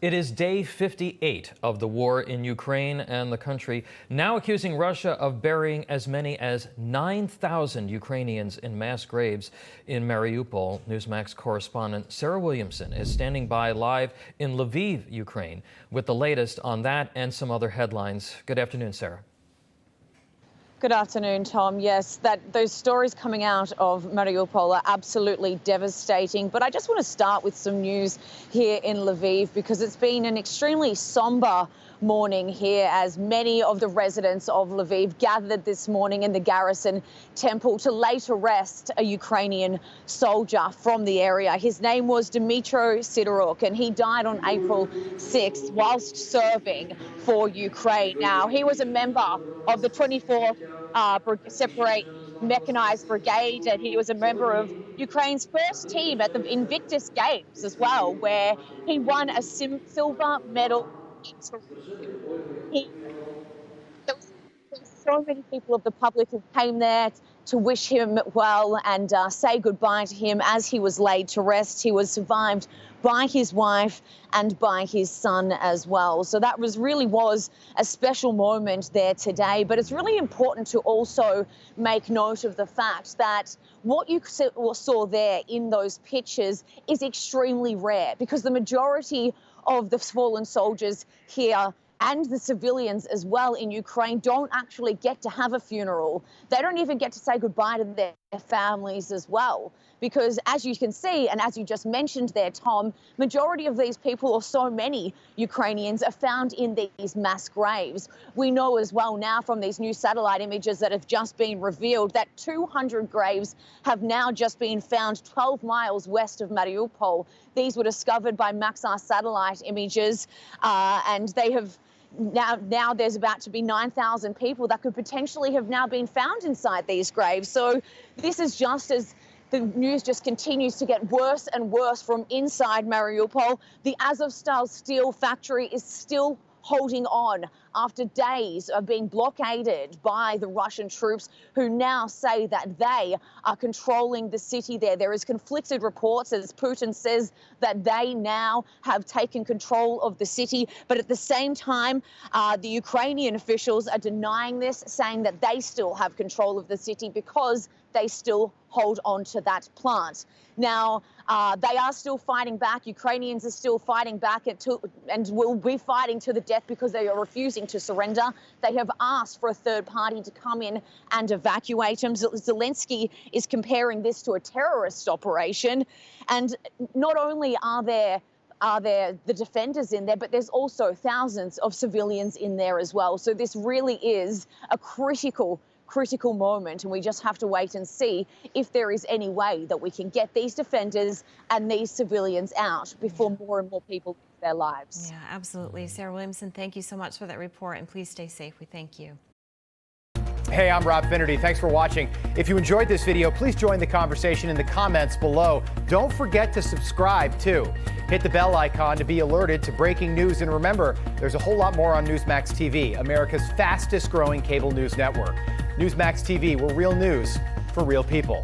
It is day 58 of the war in Ukraine, and the country now accusing Russia of burying as many as 9,000 Ukrainians in mass graves in Mariupol. Newsmax correspondent Sarah Williamson is standing by live in Lviv, Ukraine, with the latest on that and some other headlines. Good afternoon, Sarah. Good afternoon, Tom. Yes, those stories coming out of Mariupol are absolutely devastating. But I just want to start with some news here in Lviv, because it's been an extremely somber morning here as many of the residents of Lviv gathered this morning in the garrison temple to lay to rest a Ukrainian soldier from the area. His name was Dmytro Sidoruk, and he died on April 6th whilst serving for Ukraine. Now, he was a member of the 24th Separate Mechanized Brigade, and he was a member of Ukraine's first team at the Invictus Games as well, where he won a silver medal. There were so many people of the public who came there to wish him well and say goodbye to him as he was laid to rest. He was survived by his wife and by his son as well. So that really was a special moment there today. But it's really important to also make note of the fact that what you saw there in those pictures is extremely rare, because the majority of the fallen soldiers here and the civilians as well in Ukraine don't actually get to have a funeral. They don't even get to say goodbye to their families as well. Because as you can see, and as you just mentioned there, Tom, majority of these people, or so many Ukrainians, are found in these mass graves. We know as well now from these new satellite images that have just been revealed that 200 graves have now just been found 12 miles west of Mariupol. These were discovered by Maxar satellite images, and they have now there's about to be 9,000 people that could potentially have now been found inside these graves. So this is just as the news just continues to get worse and worse from inside Mariupol. The Azovstal steel factory is still holding on after days of being blockaded by the Russian troops, who now say that they are controlling the city there. There is conflicted reports as Putin says that they now have taken control of the city. But at the same time, the Ukrainian officials are denying this, saying that they still have control of the city because they still hold on to that plant. Now, they are still fighting back. Ukrainians are still fighting back and will be fighting to the death because they are refusing to surrender. They have asked for a third party to come in and evacuate them. Zelensky is comparing this to a terrorist operation. And not only are there the defenders in there, but there's also thousands of civilians in there as well. So this really is a critical moment, and we just have to wait and see if there is any way that we can get these defenders and these civilians out before more and more people lose their lives. Yeah, absolutely. Sarah Williamson, thank you so much for that report, and please stay safe. We thank you. Hey, I'm Rob Finnerty. Thanks for watching. If you enjoyed this video, please join the conversation in the comments below. Don't forget to subscribe, too. Hit the bell icon to be alerted to breaking news. And remember, there's a whole lot more on Newsmax TV, America's fastest growing cable news network. Newsmax TV, we're real news for real people.